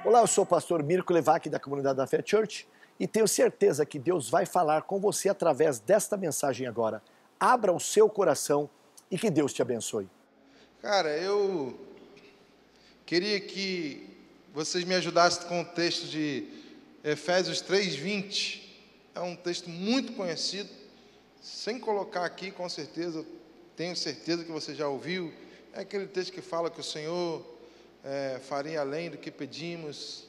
Olá, eu sou o pastor Mirko Levac da comunidade da Fé Church e tenho certeza que Deus vai falar com você através desta mensagem agora. Abra o seu coração e que Deus te abençoe. Cara, eu queria que vocês me ajudassem com o texto de Efésios 3:20. É um texto muito conhecido, sem colocar aqui, com certeza, tenho certeza que você já ouviu. É aquele texto que fala que o Senhor faria além do que pedimos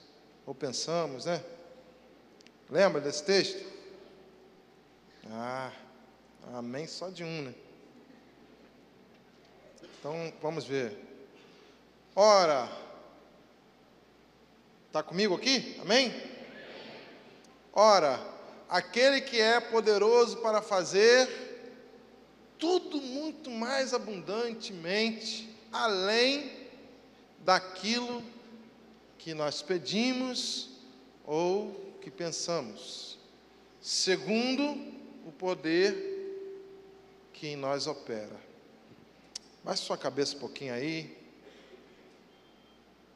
ou pensamos, né? Lembra desse texto? Amém, só de um, né? Então, vamos ver. Ora, está comigo aqui? Amém? Ora, aquele que é poderoso para fazer tudo muito mais abundantemente, além daquilo que nós pedimos ou que pensamos, segundo o poder que em nós opera. Baixe sua cabeça um pouquinho aí.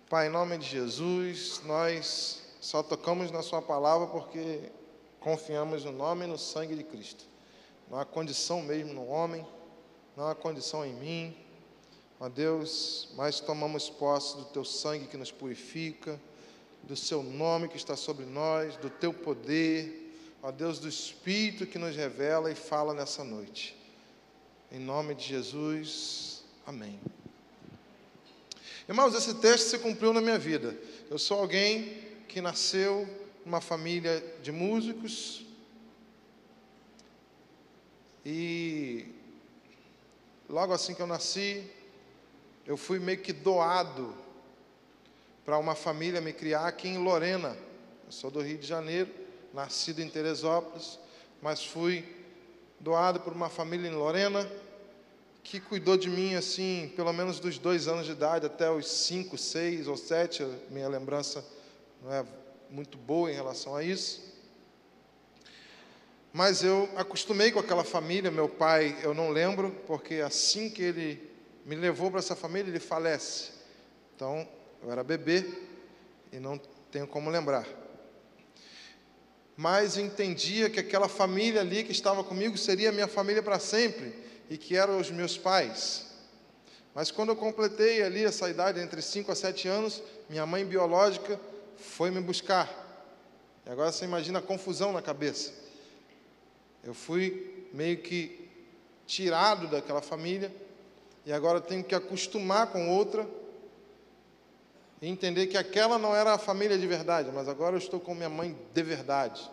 Pai, em nome de Jesus, nós só tocamos na sua palavra porque confiamos no nome e no sangue de Cristo. Não há condição mesmo no homem, não há condição em mim. Ó Deus, mas tomamos posse do teu sangue que nos purifica, do seu nome que está sobre nós, do teu poder, ó Deus, do Espírito que nos revela e fala nessa noite. Em nome de Jesus, amém. Irmãos, esse texto se cumpriu na minha vida. Eu sou alguém que nasceu numa família de músicos e logo assim que eu nasci, eu fui meio que doado para uma família me criar aqui em Lorena. Eu sou do Rio de Janeiro, nascido em Teresópolis, mas fui doado por uma família em Lorena que cuidou de mim, assim, pelo menos dos 2 anos de idade até os 5, 6 ou 7, minha lembrança não é muito boa em relação a isso. Mas eu acostumei com aquela família. Meu pai, eu não lembro, porque assim que ele me levou para essa família, ele falece. Então, eu era bebê e não tenho como lembrar. Mas entendia que aquela família ali que estava comigo seria minha família para sempre e que eram os meus pais. Mas quando eu completei ali essa idade, entre 5 a 7 anos, minha mãe biológica foi me buscar. E agora você imagina a confusão na cabeça. Eu fui meio que tirado daquela família e agora tenho que acostumar com outra e entender que aquela não era a família de verdade, mas agora eu estou com minha mãe de verdade.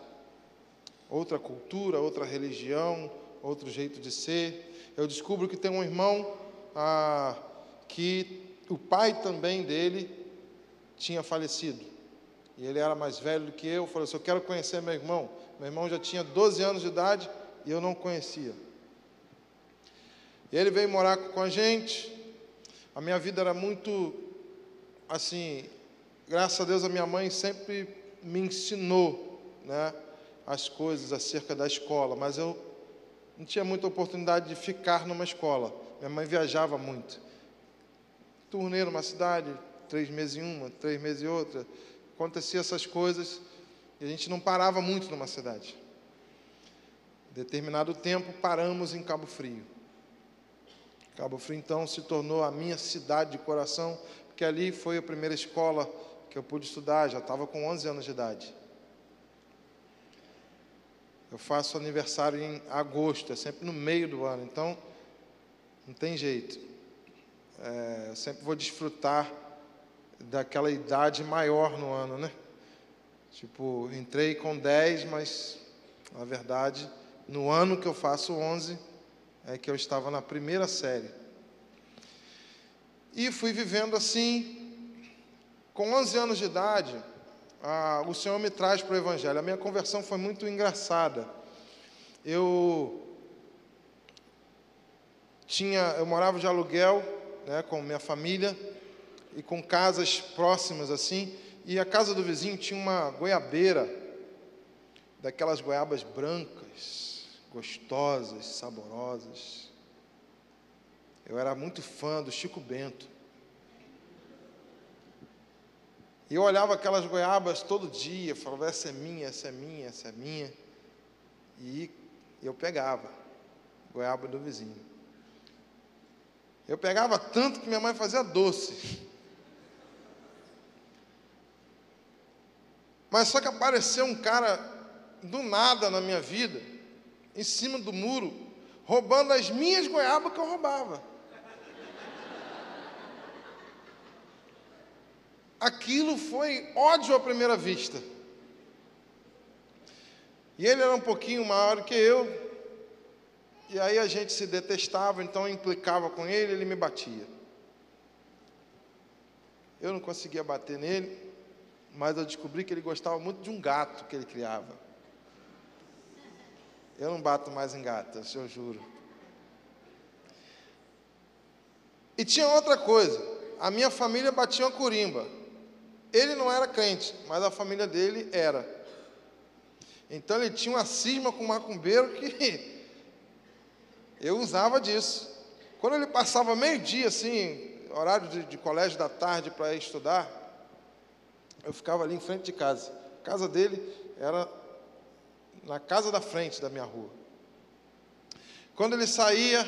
Outra cultura, outra religião, outro jeito de ser. Eu descubro que tem um irmão que o pai também dele tinha falecido. E ele era mais velho do que eu. Falei assim, eu quero conhecer meu irmão. Meu irmão já tinha 12 anos de idade e eu não conhecia. E ele veio morar com a gente. A minha vida era muito, assim, graças a Deus a minha mãe sempre me ensinou, né, as coisas acerca da escola. Mas eu não tinha muita oportunidade de ficar numa escola. Minha mãe viajava muito. Turnê numa cidade, 3 meses em uma, 3 meses em outra. Acontecia essas coisas e a gente não parava muito numa cidade. Determinado tempo, paramos em Cabo Frio. Cabo Frio, então, se tornou a minha cidade de coração, porque ali foi a primeira escola que eu pude estudar, já estava com 11 anos de idade. Eu faço aniversário em agosto, é sempre no meio do ano, então não tem jeito. Eu sempre vou desfrutar daquela idade maior no ano, né? Tipo, entrei com 10, mas, na verdade, no ano que eu faço 11, é que eu estava na primeira série. E fui vivendo assim, com 11 anos de idade, o Senhor me traz para o Evangelho. A minha conversão foi muito engraçada. Eu morava de aluguel, né, com minha família, e com casas próximas assim, e a casa do vizinho tinha uma goiabeira, daquelas goiabas brancas, gostosas, saborosas. Eu era muito fã do Chico Bento. E eu olhava aquelas goiabas todo dia, falava, essa é minha, essa é minha, essa é minha. E eu pegava goiaba do vizinho. Eu pegava tanto que minha mãe fazia doce. Mas só que apareceu um cara do nada na minha vida, em cima do muro, roubando as minhas goiabas que eu roubava. Aquilo foi ódio à primeira vista. E ele era um pouquinho maior que eu, e aí a gente se detestava, então eu implicava com ele, ele me batia. Eu não conseguia bater nele, mas eu descobri que ele gostava muito de um gato que ele criava. Eu não bato mais em gatas, eu juro. E tinha outra coisa, a minha família batia uma corimba. Ele não era crente, mas a família dele era. Então ele tinha uma cisma com o macumbeiro que eu usava disso. Quando ele passava meio-dia, assim, horário de colégio da tarde para ir estudar, eu ficava ali em frente de casa. A casa dele era na casa da frente da minha rua. Quando ele saía,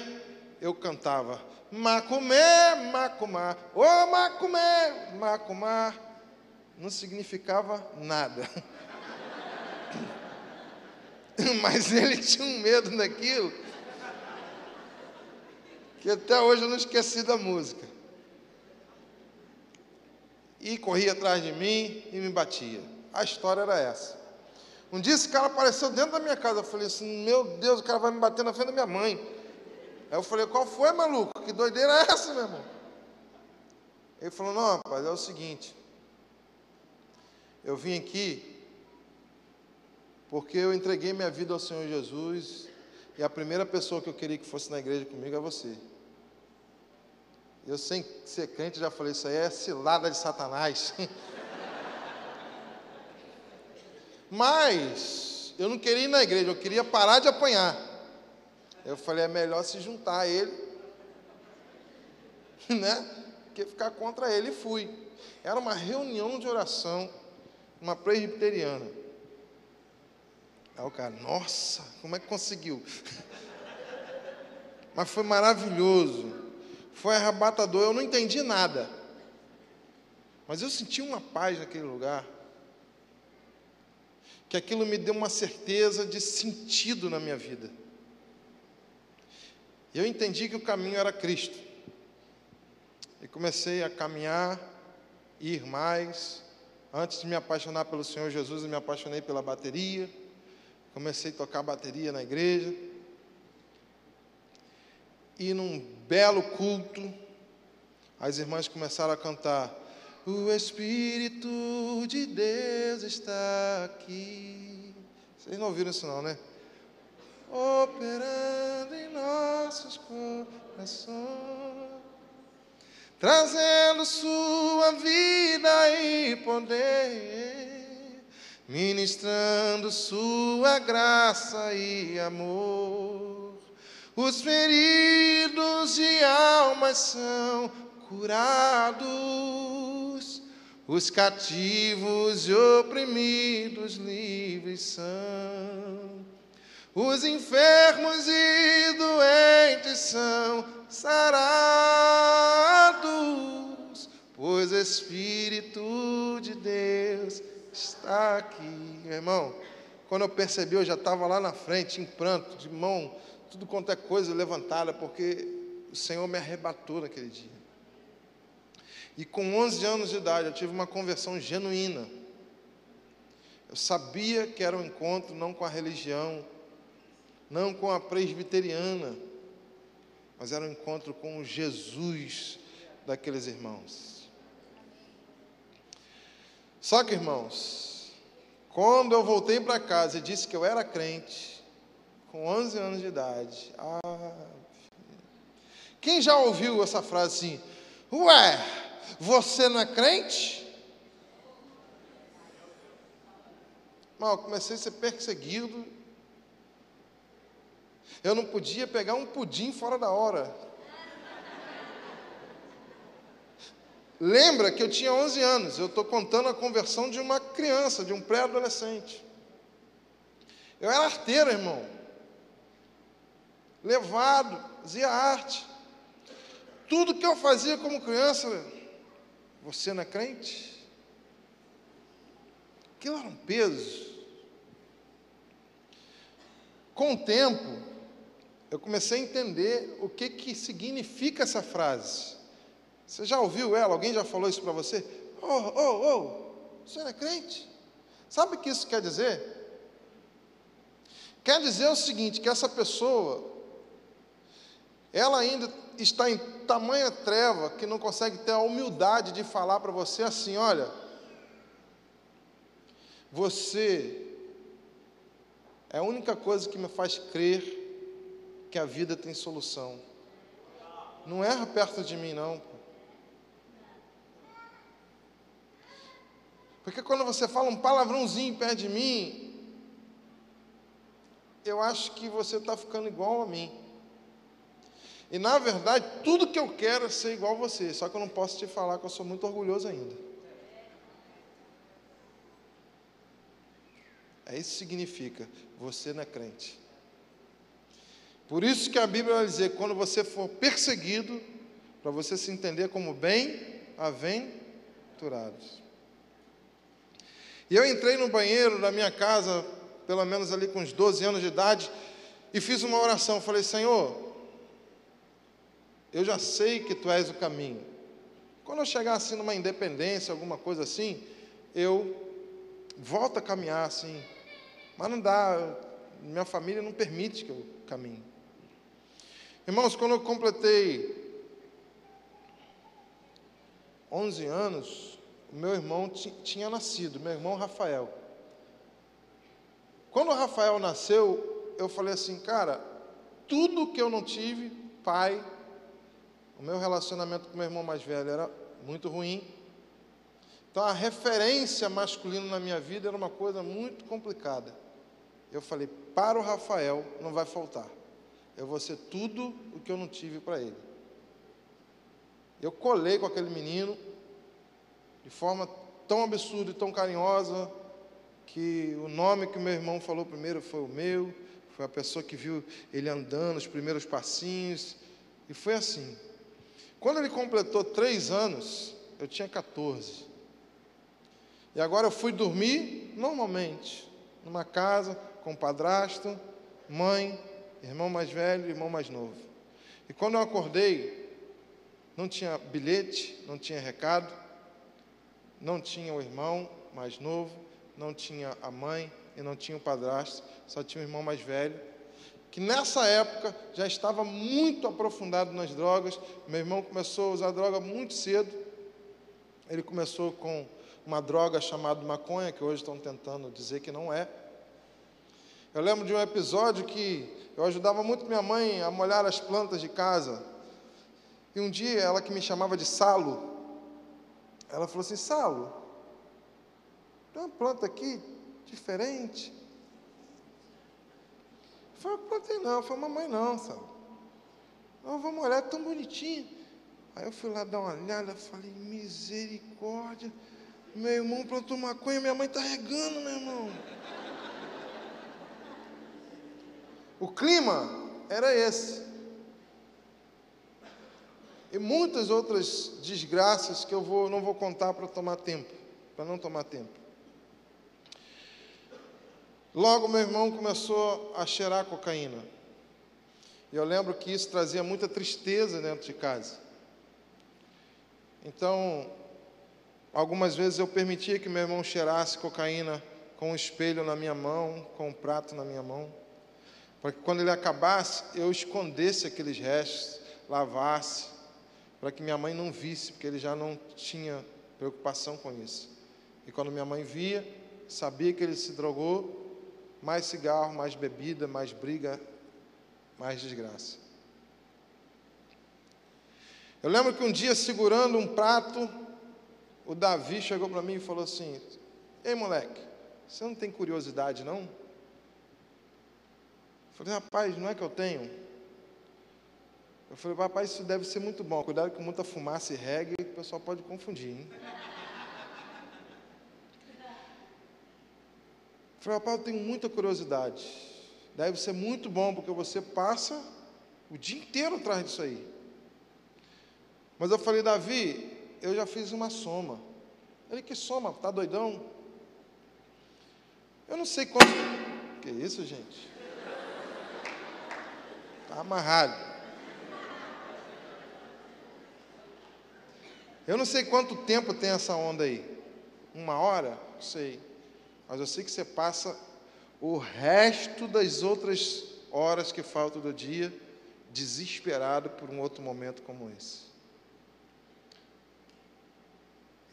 eu cantava, Macumé, Macumá, ô Macumé, Macumá. Não significava nada. Mas ele tinha um medo daquilo, que até hoje eu não esqueci da música. E corria atrás de mim e me batia. A história era essa. Um dia esse cara apareceu dentro da minha casa. Eu falei assim, meu Deus, o cara vai me bater na frente da minha mãe. Aí eu falei, qual foi, maluco? Que doideira é essa, meu irmão? Ele falou, não, rapaz, é o seguinte. Eu vim aqui porque eu entreguei minha vida ao Senhor Jesus e a primeira pessoa que eu queria que fosse na igreja comigo é você. Eu, sem ser crente, já falei, isso aí é cilada de Satanás. Mas eu não queria ir na igreja, eu queria parar de apanhar. Eu falei, é melhor se juntar a ele, né, que ficar contra ele. E fui. Era uma reunião de oração, uma presbiteriana. Aí o cara, nossa, como é que conseguiu? Mas foi maravilhoso, foi arrebatador, eu não entendi nada. Mas eu senti uma paz naquele lugar, que aquilo me deu uma certeza de sentido na minha vida. E eu entendi que o caminho era Cristo. E comecei a caminhar, ir mais. Antes de me apaixonar pelo Senhor Jesus, eu me apaixonei pela bateria. Comecei a tocar bateria na igreja. E num belo culto, as irmãs começaram a cantar: o Espírito de Deus está aqui. Vocês não ouviram isso não, né? Operando em nossos corações, trazendo sua vida e poder, ministrando sua graça e amor. Os feridos de alma são curados, os cativos e oprimidos livres são, os enfermos e doentes são sarados, pois o Espírito de Deus está aqui. Meu irmão, quando eu percebi, eu já estava lá na frente, em pranto, de mão, tudo quanto é coisa levantada, porque o Senhor me arrebatou naquele dia. E com 11 anos de idade, eu tive uma conversão genuína. Eu sabia que era um encontro não com a religião, não com a presbiteriana, mas era um encontro com o Jesus daqueles irmãos. Só que, irmãos, quando eu voltei para casa e disse que eu era crente, com 11 anos de idade, quem já ouviu essa frase assim? Ué, você não é crente? Mas eu comecei a ser perseguido. Eu não podia pegar um pudim fora da hora. Lembra que eu tinha 11 anos, eu estou contando a conversão de uma criança, de um pré-adolescente. Eu era arteiro, irmão. Levado, fazia arte. Tudo que eu fazia como criança, você não é crente? Aquilo era um peso. Com o tempo, eu comecei a entender o que significa essa frase. Você já ouviu ela? Alguém já falou isso para você? Você não é crente? Sabe o que isso quer dizer? Quer dizer o seguinte, que essa pessoa, ela ainda está em tamanha treva que não consegue ter a humildade de falar para você assim, olha, você é a única coisa que me faz crer que a vida tem solução. Não erra perto de mim, não. Porque quando você fala um palavrãozinho perto de mim, eu acho que você está ficando igual a mim. E na verdade, tudo que eu quero é ser igual a você, só que eu não posso te falar que eu sou muito orgulhoso ainda. É isso que significa, você não é crente. Por isso que a Bíblia vai dizer, quando você for perseguido, para você se entender como bem-aventurados. E eu entrei no banheiro da minha casa, pelo menos ali com uns 12 anos de idade, e fiz uma oração. Falei, Senhor, eu já sei que Tu és o caminho. Quando eu chegar assim numa independência, alguma coisa assim, eu volto a caminhar assim. Mas não dá, minha família não permite que eu caminhe. Irmãos, quando eu completei 11 anos, o meu irmão tinha nascido, meu irmão Rafael. Quando o Rafael nasceu, eu falei assim, cara, tudo que eu não tive, pai, o meu relacionamento com meu irmão mais velho era muito ruim. Então a referência masculina na minha vida era uma coisa muito complicada. Eu falei, para o Rafael não vai faltar. Eu vou ser tudo o que eu não tive para ele. Eu colei com aquele menino de forma tão absurda e tão carinhosa, que o nome que o meu irmão falou primeiro foi o meu, foi a pessoa que viu ele andando, os primeiros passinhos, e foi assim. Quando ele completou 3 anos, eu tinha 14. E agora eu fui dormir normalmente, numa casa com padrasto, mãe, irmão mais velho e irmão mais novo. E quando eu acordei, não tinha bilhete, não tinha recado, não tinha o irmão mais novo, não tinha a mãe e não tinha o padrasto, só tinha o irmão mais velho, que nessa época já estava muito aprofundado nas drogas. Meu irmão começou a usar droga muito cedo. Ele começou com uma droga chamada maconha, que hoje estão tentando dizer que não é. Eu lembro de um episódio que eu ajudava muito minha mãe a molhar as plantas de casa. E um dia, ela que me chamava de Salo, ela falou assim, Salo, tem uma planta aqui diferente. Eu falei, plantei não. Eu falei, mamãe não, Salo. Não, vamos olhar, é tão bonitinho. Aí eu fui lá dar uma olhada, falei, misericórdia, meu irmão plantou maconha, minha mãe está regando, meu irmão. O clima era esse. E muitas outras desgraças que eu não vou contar para não tomar tempo. Logo meu irmão começou a cheirar cocaína. E eu lembro que isso trazia muita tristeza dentro de casa. Então, algumas vezes eu permitia que meu irmão cheirasse cocaína com um espelho na minha mão, com um prato na minha mão, para que quando ele acabasse, eu escondesse aqueles restos, lavasse, para que minha mãe não visse, porque ele já não tinha preocupação com isso. E quando minha mãe via, sabia que ele se drogou, mais cigarro, mais bebida, mais briga, mais desgraça. Eu lembro que um dia, segurando um prato, o Davi chegou para mim e falou assim, ei moleque, você não tem curiosidade não? Eu falei, rapaz, não é que eu tenho? Eu falei, papai, isso deve ser muito bom. Cuidado com muita fumaça e reggae, que o pessoal pode confundir, hein? Eu falei, papai, eu tenho muita curiosidade. Deve ser muito bom, porque você passa o dia inteiro atrás disso aí. Mas eu falei, Davi, eu já fiz uma soma. Ele, que soma? Tá doidão? Eu não sei quanto... Que isso, gente? Tá amarrado. Eu não sei quanto tempo tem essa onda aí. 1 hora? Não sei. Mas eu sei que você passa o resto das outras horas que faltam do dia desesperado por um outro momento como esse.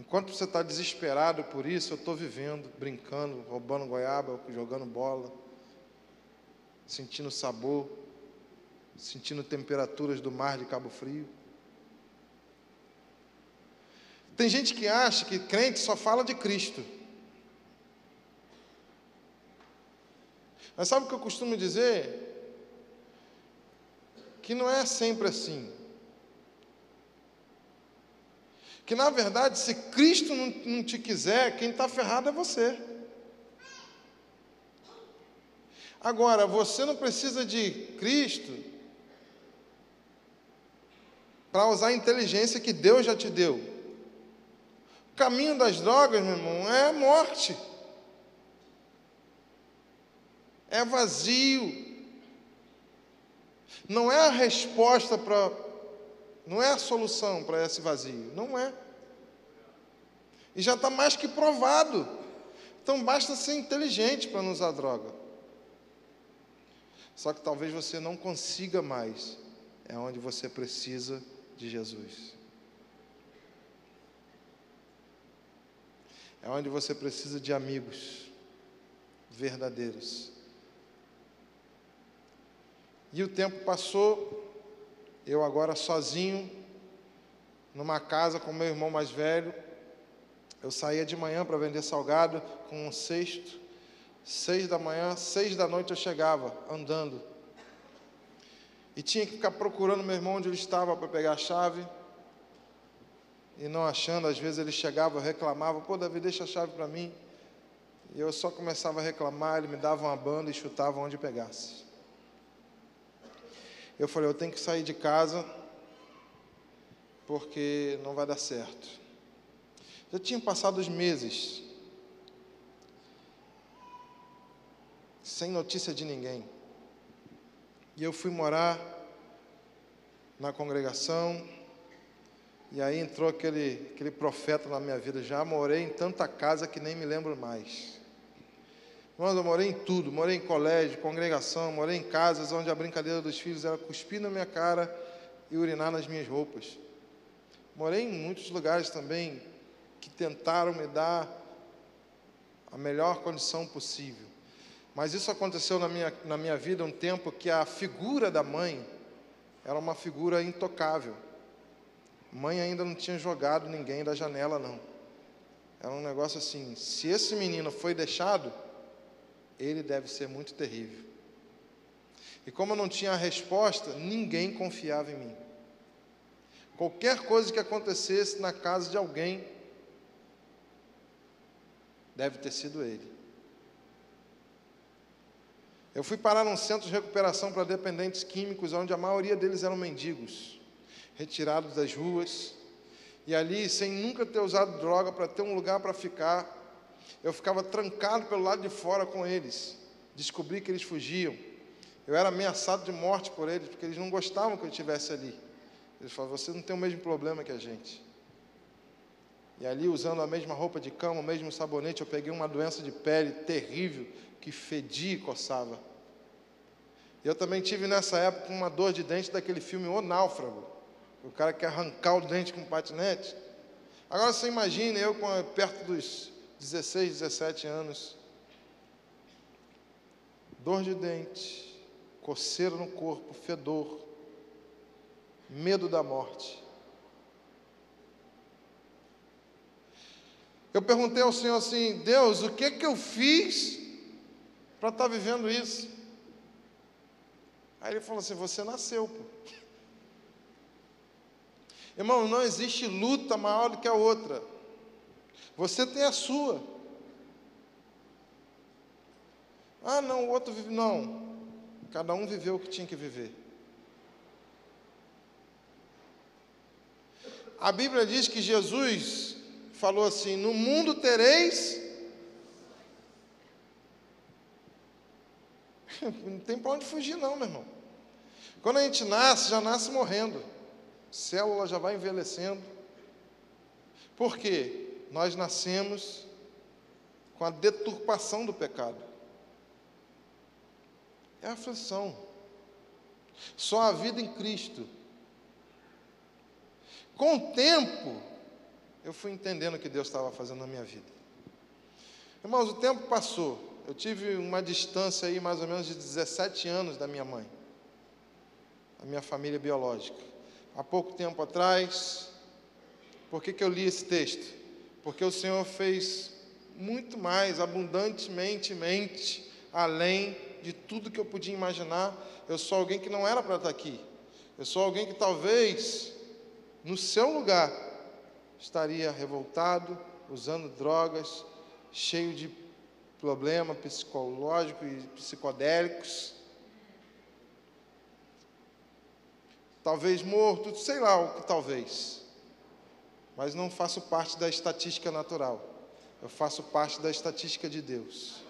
Enquanto você está desesperado por isso, eu estou vivendo, brincando, roubando goiaba, jogando bola, sentindo sabor, sentindo temperaturas do mar de Cabo Frio. Tem gente que acha que crente só fala de Cristo. Mas sabe o que eu costumo dizer? Que não é sempre assim. Que na verdade, se Cristo não te quiser, quem está ferrado é você. Agora, você não precisa de Cristo para usar a inteligência que Deus já te deu. O caminho das drogas, meu irmão, é morte. É vazio. Não é a resposta não é a solução para esse vazio. Não é. E já está mais que provado. Então basta ser inteligente para não usar droga. Só que talvez você não consiga mais. É onde você precisa de Jesus. É onde você precisa de amigos verdadeiros. E o tempo passou, eu agora sozinho, numa casa com meu irmão mais velho. Eu saía de manhã para vender salgado com um cesto. 6 da manhã, 6 da noite eu chegava, andando. E tinha que ficar procurando meu irmão onde ele estava para pegar a chave. E não achando, às vezes ele chegava, eu reclamava, pô, Davi, deixa a chave para mim. E eu só começava a reclamar, ele me dava uma banda e chutava onde pegasse. Eu falei, eu tenho que sair de casa, porque não vai dar certo. Já tinham passado os meses, sem notícia de ninguém. E eu fui morar na congregação, e aí entrou aquele profeta na minha vida. Já morei em tanta casa que nem me lembro mais. Mas eu morei em tudo, morei em colégio, congregação, morei em casas onde a brincadeira dos filhos era cuspir na minha cara e urinar nas minhas roupas. Morei em muitos lugares também que tentaram me dar a melhor condição possível. Mas isso aconteceu na minha vida um tempo que a figura da mãe era uma figura intocável. Mãe ainda não tinha jogado ninguém da janela, não. Era um negócio assim, se esse menino foi deixado, ele deve ser muito terrível. E como eu não tinha a resposta, ninguém confiava em mim. Qualquer coisa que acontecesse na casa de alguém, deve ter sido ele. Eu fui parar num centro de recuperação para dependentes químicos, onde a maioria deles eram mendigos, retirados das ruas, e ali, sem nunca ter usado droga, para ter um lugar para ficar, eu ficava trancado pelo lado de fora com eles. Descobri que eles fugiam. Eu era ameaçado de morte por eles, porque eles não gostavam que eu estivesse ali. Eles falavam, você não tem o mesmo problema que a gente. E ali, usando a mesma roupa de cama, o mesmo sabonete, eu peguei uma doença de pele terrível, que fedia e coçava. Eu também tive nessa época uma dor de dente daquele filme O Náufrago. O cara quer arrancar o dente com um patinete. Agora você imagina eu perto dos 16, 17 anos. Dor de dente, coceira no corpo, fedor, medo da morte. Eu perguntei ao Senhor assim, Deus, o que eu fiz para estar vivendo isso? Aí ele falou assim, você nasceu, pô. Irmão, não existe luta maior do que a outra. Você tem a sua. Ah, não, o outro vive. Não. Cada um viveu o que tinha que viver. A Bíblia diz que Jesus falou assim: no mundo tereis. Não tem para onde fugir não, meu irmão. Quando a gente nasce, já nasce morrendo. A célula já vai envelhecendo. Por quê? Nós nascemos com a deturpação do pecado. É a aflição. Só a vida em Cristo. Com o tempo, eu fui entendendo o que Deus estava fazendo na minha vida. Irmãos, o tempo passou. Eu tive uma distância aí mais ou menos de 17 anos da minha mãe, da minha família biológica. Há pouco tempo atrás, por que eu li esse texto? Porque o Senhor fez muito mais, abundantemente, além de tudo que eu podia imaginar. Eu sou alguém que não era para estar aqui. Eu sou alguém que talvez, no seu lugar, estaria revoltado, usando drogas, cheio de problemas psicológicos e psicodélicos. Talvez morto, sei lá o que talvez. Mas não faço parte da estatística natural. Eu faço parte da estatística de Deus.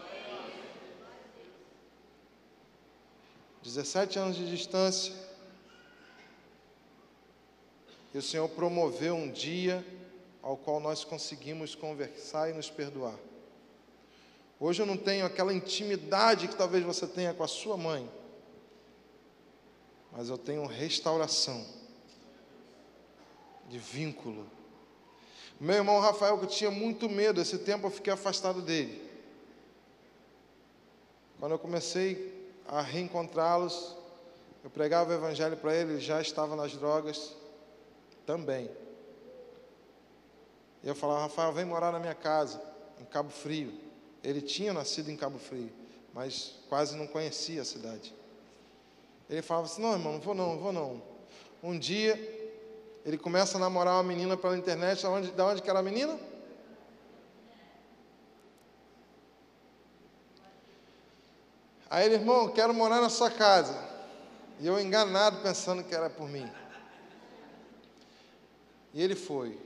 17 anos de distância. E o Senhor promoveu um dia ao qual nós conseguimos conversar e nos perdoar. Hoje eu não tenho aquela intimidade que talvez você tenha com a sua mãe, mas eu tenho restauração de vínculo. Meu irmão Rafael, que eu tinha muito medo, esse tempo eu fiquei afastado dele. Quando eu comecei a reencontrá-los, eu pregava o evangelho para ele, ele já estava nas drogas também. E eu falava: Rafael, vem morar na minha casa, em Cabo Frio. Ele tinha nascido em Cabo Frio, mas quase não conhecia a cidade. Ele falava assim: não, irmão, não vou não. Um dia, ele começa a namorar uma menina pela internet. Da onde que era a menina? Aí ele: irmão, quero morar na sua casa. E eu enganado, pensando que era por mim. E ele foi.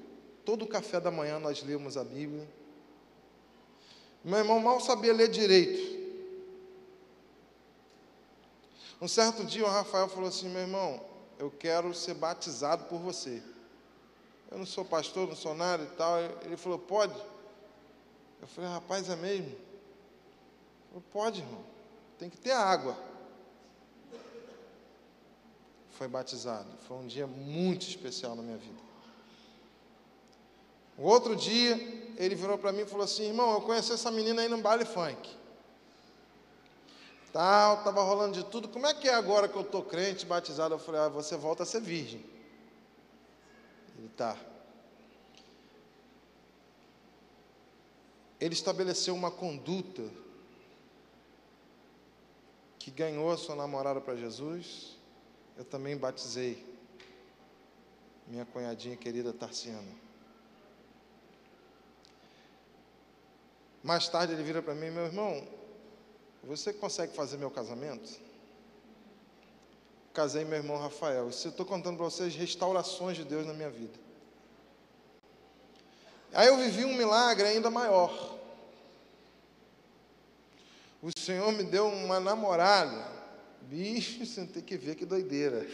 Todo o café da manhã nós líamos a Bíblia. Meu irmão mal sabia ler direito. Um certo dia o Rafael falou assim: meu irmão, eu quero ser batizado por você. Eu não sou pastor, não sou nada e tal. Ele falou: pode? Eu falei: rapaz, é mesmo? Ele falou: pode, irmão. Tem que ter água. Foi batizado. Foi um dia muito especial na minha vida. O outro dia, ele virou para mim e falou assim: irmão, eu conheci essa menina aí no baile funk. Estava rolando de tudo. Como é que é agora que eu estou crente, batizado? Eu falei: você volta a ser virgem. Ele tá. Ele estabeleceu uma conduta que ganhou a sua namorada para Jesus. Eu também batizei minha cunhadinha querida Tarciana. Mais tarde ele vira para mim: meu irmão, você consegue fazer meu casamento? Casei meu irmão Rafael. Isso eu estou contando para vocês restaurações de Deus na minha vida. Aí eu vivi um milagre ainda maior. O Senhor me deu uma namorada. Bicho, você tem que ver que doideira.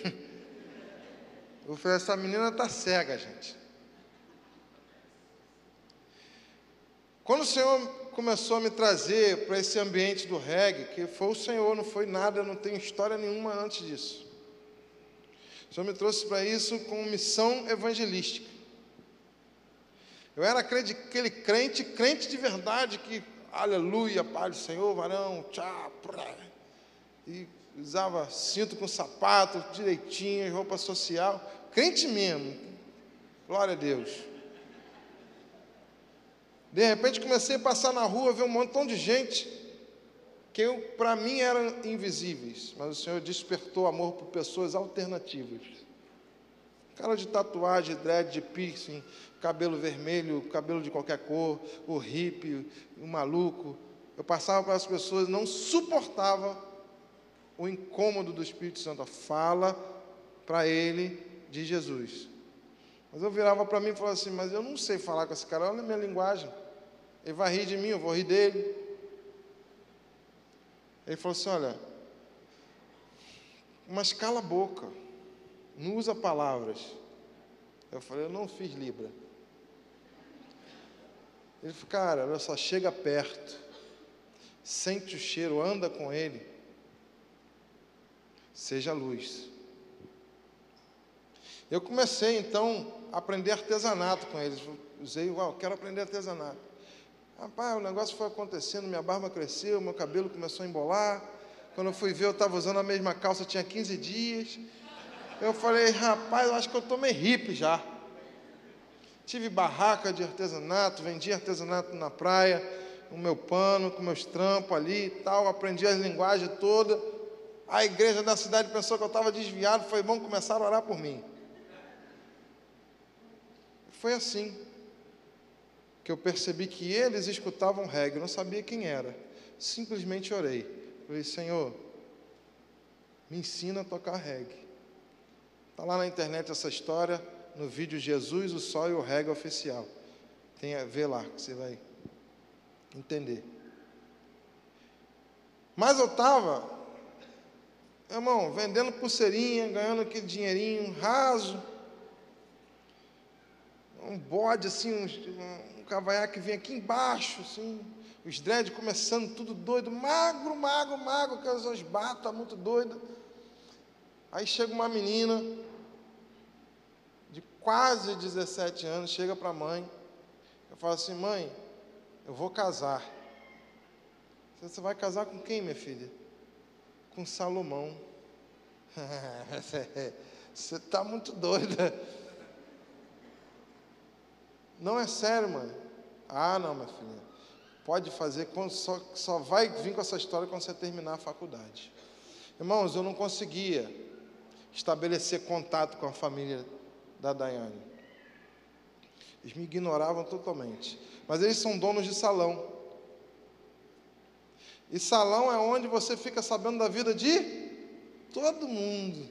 Eu falei: essa menina está cega, gente. Quando o Senhor começou a me trazer para esse ambiente do reggae, que foi o Senhor, não foi nada, eu não tenho história nenhuma antes disso. O Senhor me trouxe para isso com missão evangelística. Eu era aquele crente de verdade, que aleluia, paz do Senhor, varão, tchau, e usava cinto com sapato, direitinho, roupa social, crente mesmo, glória a Deus. De repente comecei a passar na rua, ver um montão de gente que para mim eram invisíveis, mas o Senhor despertou amor por pessoas alternativas. Cara de tatuagem, dread, de piercing, cabelo vermelho, cabelo de qualquer cor, o hippie, o maluco. Eu passava para as pessoas, não suportava o incômodo do Espírito Santo. Fala para ele de Jesus. Mas eu virava para mim e falava assim, mas eu não sei falar com esse cara, olha a minha linguagem. Ele vai rir de mim, eu vou rir dele. Ele falou assim, olha, mas cala a boca, não usa palavras. Eu falei, eu não fiz Libra. Ele falou, cara, olha só, chega perto, sente o cheiro, anda com ele, seja luz. Eu comecei então a aprender artesanato com eles. Eu quero aprender artesanato. Rapaz, o negócio foi acontecendo, minha barba cresceu, meu cabelo começou a embolar. Quando eu fui ver, eu estava usando a mesma calça, tinha 15 dias. Eu falei, rapaz, eu acho que eu estou meio hippie já. Tive barraca de artesanato, vendi artesanato na praia, com meu pano, com meus trampos ali e tal, aprendi as linguagens todas. A igreja da cidade pensou que eu estava desviado, foi bom, começaram a orar por mim. Foi assim que eu percebi que eles escutavam reggae, eu não sabia quem era, simplesmente orei. Falei, Senhor, me ensina a tocar reggae. Está lá na internet essa história, no vídeo Jesus, o Sol e o Reggae oficial. Tem a ver lá, que você vai entender. Mas eu estava, irmão, vendendo pulseirinha, ganhando aquele dinheirinho raso, um bode assim, um cavanhaque que vinha aqui embaixo, assim, os dread começando tudo doido, magro, aquelas batas muito doidas. Aí chega uma menina de quase 17 anos, chega para a mãe, eu falo assim, mãe, eu vou casar. Você vai casar com quem, minha filha? Com Salomão. Você está muito doida. Não é sério, mãe. Ah, não, minha filha. Pode fazer, só vai vir com essa história quando você terminar a faculdade. Irmãos, eu não conseguia estabelecer contato com a família da Daiane. Eles me ignoravam totalmente. Mas eles são donos de salão. E salão é onde você fica sabendo da vida de todo mundo.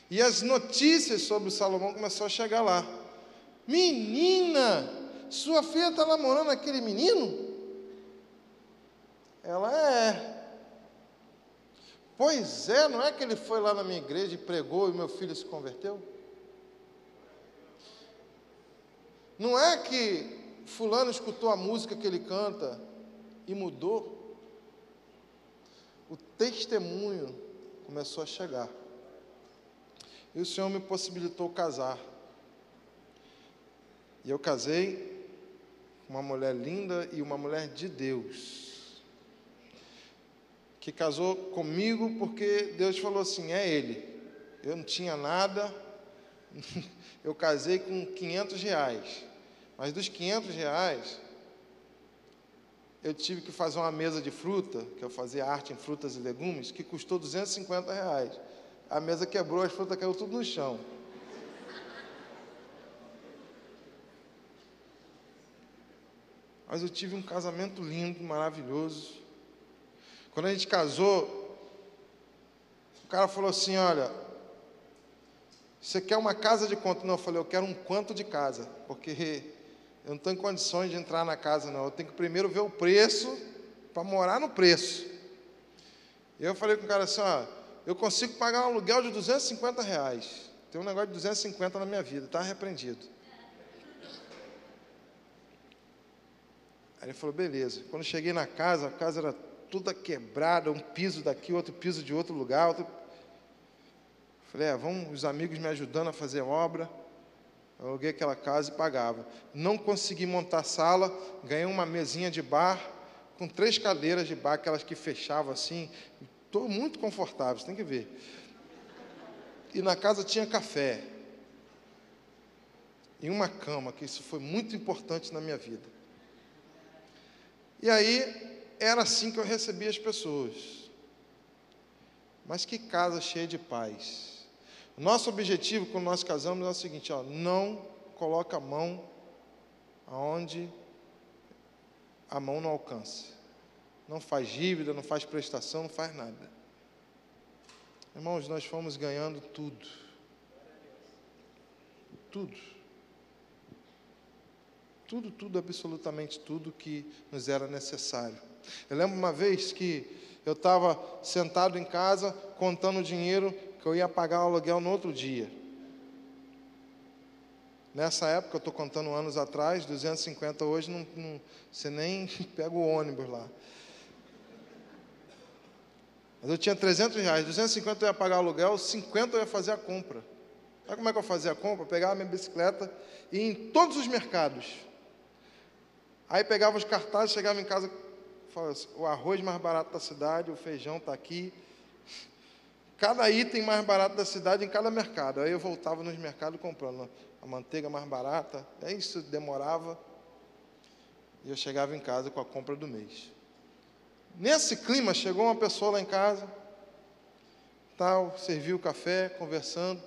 E as notícias sobre o Salomão começaram a chegar lá. Menina, sua filha está namorando aquele menino? Ela é. Pois é, não é que ele foi lá na minha igreja e pregou e meu filho se converteu? Não é que fulano escutou a música que ele canta e mudou? O testemunho começou a chegar. E o Senhor me possibilitou casar. E eu casei com uma mulher linda e uma mulher de Deus, que casou comigo porque Deus falou assim, é ele. Eu não tinha nada, eu casei com R$500, mas dos R$500, eu tive que fazer uma mesa de fruta, que eu fazia arte em frutas e legumes, que custou R$250. A mesa quebrou, as frutas caiu tudo no chão. Mas eu tive um casamento lindo, maravilhoso. Quando a gente casou, o cara falou assim, olha, você quer uma casa de quanto? Não, eu falei, eu quero um quanto de casa, porque eu não estou em condições de entrar na casa, não. Eu tenho que primeiro ver o preço, para morar no preço. E eu falei com o cara assim, ó, eu consigo pagar um aluguel de R$250. Tem um negócio de 250 na minha vida, está repreendido. Aí ele falou, beleza. Quando eu cheguei na casa, a casa era toda quebrada, um piso daqui, outro piso de outro lugar. Falei, vamos os amigos me ajudando a fazer obra. Eu aluguei aquela casa e pagava. Não consegui montar a sala, ganhei uma mesinha de bar, com 3 cadeiras de bar, aquelas que fechavam assim. Estou muito confortável, você tem que ver. E na casa tinha café. E uma cama, que isso foi muito importante na minha vida. E aí, era assim que eu recebia as pessoas. Mas que casa cheia de paz. O nosso objetivo quando nós casamos é o seguinte, ó, não coloca a mão aonde a mão não alcança. Não faz dívida, não faz prestação, não faz nada. Irmãos, nós fomos ganhando tudo. Tudo. Tudo, absolutamente tudo que nos era necessário. Eu lembro uma vez que eu estava sentado em casa, contando o dinheiro que eu ia pagar o aluguel no outro dia. Nessa época, eu estou contando anos atrás, 250 hoje, você nem pega o ônibus lá. Mas eu tinha 300 reais, 250 eu ia pagar o aluguel, 50 eu ia fazer a compra. Sabe como é que eu fazia a compra? Eu pegava a minha bicicleta e ia em todos os mercados. Aí pegava os cartazes, chegava em casa, falava assim, o arroz mais barato da cidade, o feijão está aqui. Cada item mais barato da cidade em cada mercado. Aí eu voltava nos mercados comprando a manteiga mais barata. Aí isso demorava. E eu chegava em casa com a compra do mês. Nesse clima, chegou uma pessoa lá em casa, tal, serviu o café, conversando.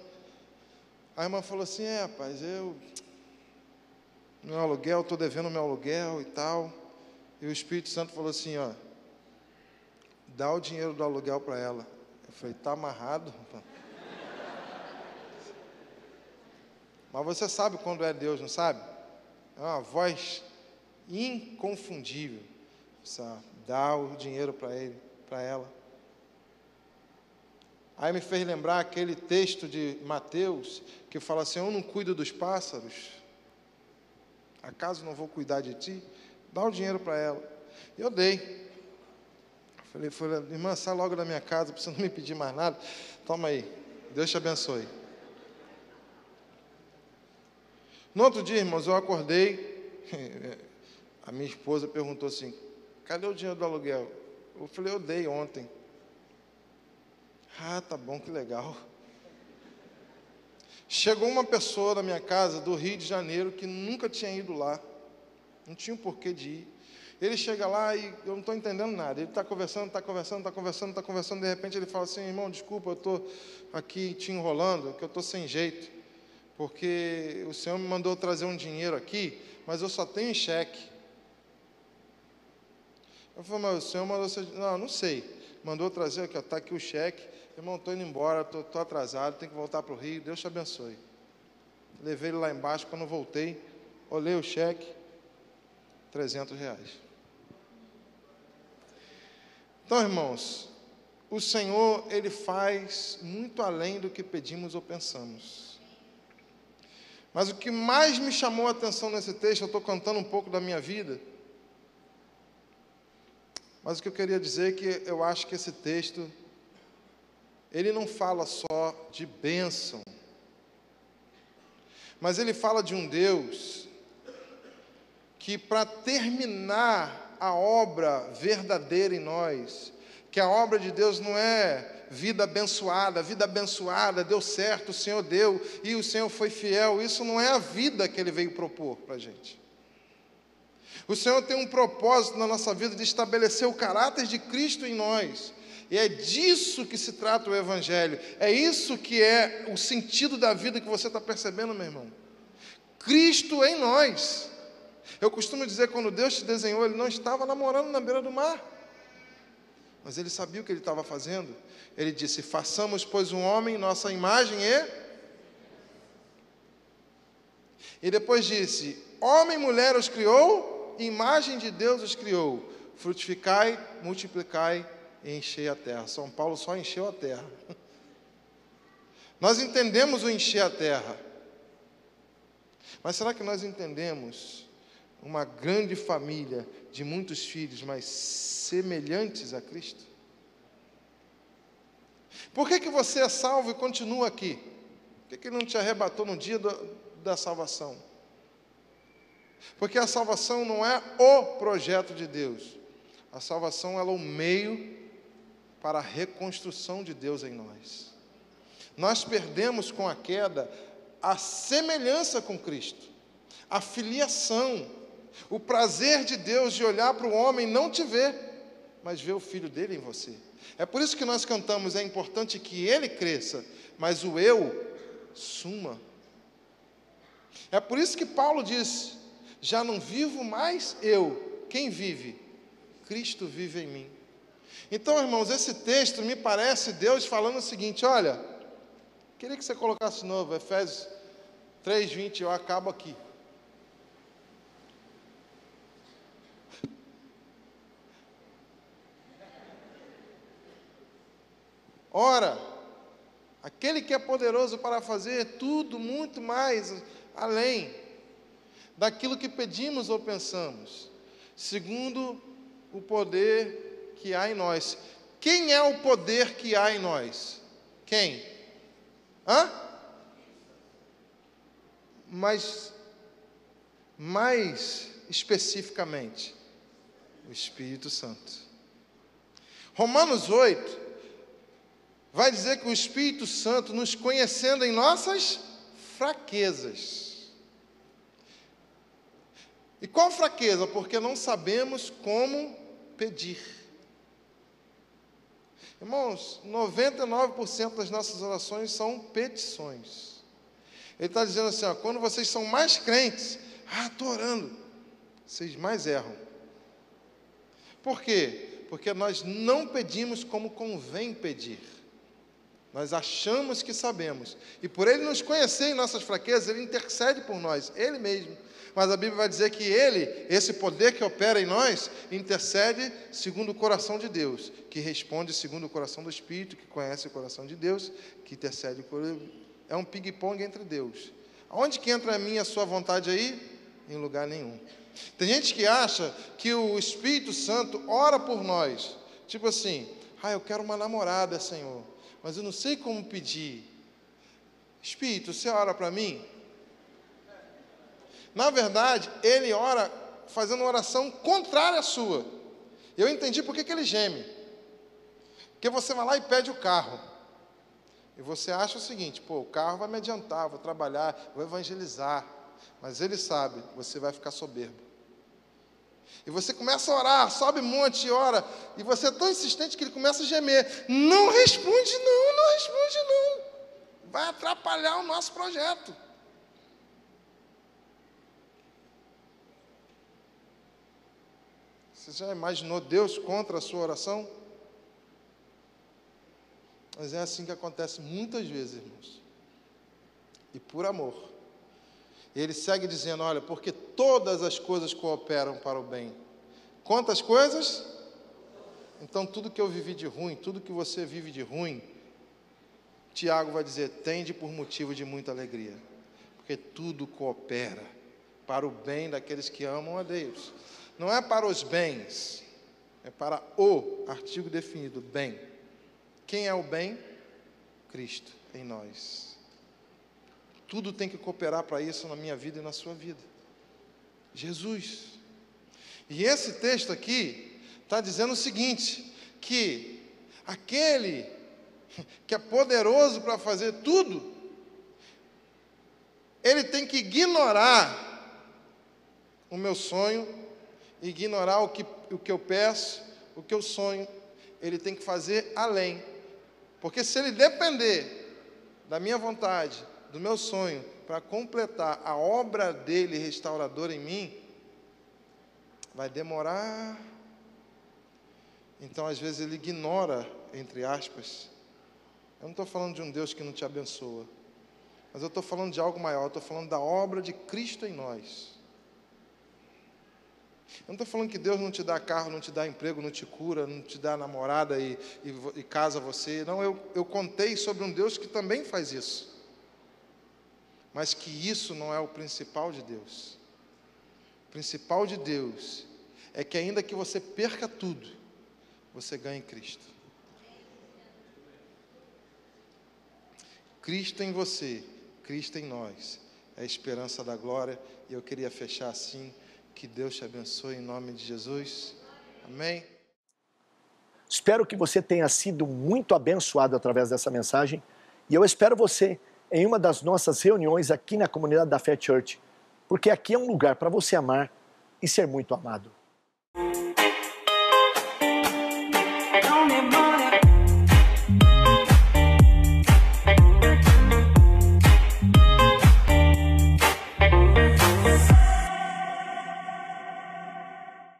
A irmã falou assim, rapaz, meu aluguel, estou devendo meu aluguel e tal. E o Espírito Santo falou assim, ó, dá o dinheiro do aluguel para ela. Eu falei, está amarrado? Mas você sabe quando é Deus, não sabe? É uma voz inconfundível. Dá o dinheiro para ele, para ela. Aí me fez lembrar aquele texto de Mateus, que fala assim, eu não cuido dos pássaros, acaso não vou cuidar de ti? Dá o dinheiro para ela. Eu dei. Falei, irmã, sai logo da minha casa, para você não me pedir mais nada. Toma aí, Deus te abençoe. No outro dia, irmãos, eu acordei, a minha esposa perguntou assim, cadê o dinheiro do aluguel? Eu falei, eu dei ontem. Ah, tá bom, que legal. Chegou uma pessoa na minha casa do Rio de Janeiro que nunca tinha ido lá. Não tinha um porquê de ir. Ele chega lá e eu não estou entendendo nada. Ele está conversando, de repente ele fala assim, irmão, desculpa, eu estou aqui te enrolando, que eu estou sem jeito, porque o Senhor me mandou trazer um dinheiro aqui, mas eu só tenho cheque. Eu falei, mas o Senhor mandou você... Não sei. Mandou trazer aqui, está aqui o cheque. Irmão, estou indo embora, estou atrasado, tenho que voltar para o Rio, Deus te abençoe. Levei ele lá embaixo, quando voltei, olhei o cheque, 300 reais. Então, irmãos, o Senhor, Ele faz muito além do que pedimos ou pensamos. Mas o que mais me chamou a atenção nesse texto, eu estou contando um pouco da minha vida, mas o que eu queria dizer é que eu acho que esse texto, ele não fala só de bênção, mas ele fala de um Deus que, para terminar a obra verdadeira em nós, que a obra de Deus não é vida abençoada, deu certo, o Senhor deu, e o Senhor foi fiel, isso não é a vida que Ele veio propor para a gente. O Senhor tem um propósito na nossa vida de estabelecer o caráter de Cristo em nós, e é disso que se trata o Evangelho, é isso que é o sentido da vida que você está percebendo, meu irmão. Cristo em nós. Eu costumo dizer, quando Deus te desenhou, Ele não estava namorando na beira do mar, mas Ele sabia o que Ele estava fazendo. Ele disse, façamos, pois, um homem, nossa imagem e depois disse, homem e mulher os criou, imagem de Deus os criou, frutificai, multiplicai e enchei a terra. São Paulo só encheu a terra. Nós entendemos o encher a terra, mas será que nós entendemos uma grande família de muitos filhos, mas semelhantes a Cristo? Por que você é salvo e continua aqui? Por que Ele não te arrebatou no dia da salvação? Porque a salvação não é o projeto de Deus. A salvação ela é o meio para a reconstrução de Deus em nós. Nós perdemos com a queda a semelhança com Cristo, a filiação, o prazer de Deus de olhar para o homem e não te ver, mas ver o Filho dele em você. É por isso que nós cantamos, é importante que ele cresça, mas o eu suma. É por isso que Paulo diz: já não vivo mais eu. Quem vive? Cristo vive em mim. Então, irmãos, esse texto me parece Deus falando o seguinte: olha, queria que você colocasse de novo, Efésios 3:20, eu acabo aqui. Ora, aquele que é poderoso para fazer tudo muito mais além daquilo que pedimos ou pensamos, segundo o poder que há em nós. Quem é o poder que há em nós? Quem? Mas mais especificamente, o Espírito Santo. Romanos 8 vai dizer que o Espírito Santo, nos conhecendo em nossas fraquezas. E qual fraqueza? Porque não sabemos como pedir. Irmãos, 99% das nossas orações são petições. Ele está dizendo assim, ó, quando vocês são mais crentes, estou orando, vocês mais erram. Por quê? Porque nós não pedimos como convém pedir. Nós achamos que sabemos. E por Ele nos conhecer em nossas fraquezas, Ele intercede por nós, Ele mesmo. Mas a Bíblia vai dizer que Ele, esse poder que opera em nós, intercede segundo o coração de Deus, que responde segundo o coração do Espírito, que conhece o coração de Deus, que intercede por Ele. É um ping-pong entre Deus. Aonde que entra a minha e a sua vontade aí? Em lugar nenhum. Tem gente que acha que o Espírito Santo ora por nós. Tipo assim, eu quero uma namorada, Senhor, mas eu não sei como pedir. Espírito, você ora para mim? Na verdade, ele ora fazendo uma oração contrária à sua. Eu entendi por que ele geme. Porque você vai lá e pede o carro. E você acha o seguinte, o carro vai me adiantar, vou trabalhar, vou evangelizar. Mas ele sabe, você vai ficar soberbo. E você começa a orar, sobe um monte e ora, e você é tão insistente que ele começa a gemer. Não responde não, não responde não. Vai atrapalhar o nosso projeto. Você já imaginou Deus contra a sua oração? Mas é assim que acontece muitas vezes, irmãos. E por amor. Ele segue dizendo, olha, porque todas as coisas cooperam para o bem. Quantas coisas? Então tudo que eu vivi de ruim, tudo que você vive de ruim, Tiago vai dizer, tende por motivo de muita alegria. Porque tudo coopera para o bem daqueles que amam a Deus. Não é para os bens, é para o artigo definido, bem. Quem é o bem? Cristo em nós. Tudo tem que cooperar para isso na minha vida e na sua vida. Jesus. E esse texto aqui está dizendo o seguinte, que aquele que é poderoso para fazer tudo, ele tem que ignorar o meu sonho, ignorar o que eu peço, o que eu sonho, ele tem que fazer além. Porque se ele depender da minha vontade, do meu sonho, para completar a obra dele restauradora em mim, vai demorar. Então, às vezes, ele ignora, entre aspas. Eu não estou falando de um Deus que não te abençoa, mas eu estou falando de algo maior, eu estou falando da obra de Cristo em nós. Eu não estou falando que Deus não te dá carro, não te dá emprego, não te cura, não te dá namorada e casa você. Não, eu contei sobre um Deus que também faz isso. Mas que isso não é o principal de Deus. O principal de Deus é que ainda que você perca tudo, você ganha em Cristo. Cristo em você, Cristo em nós, é a esperança da glória. E eu queria fechar assim. Que Deus te abençoe em nome de Jesus. Amém. Espero que você tenha sido muito abençoado através dessa mensagem. E eu espero você em uma das nossas reuniões aqui na comunidade da Fé Church. Porque aqui é um lugar para você amar e ser muito amado.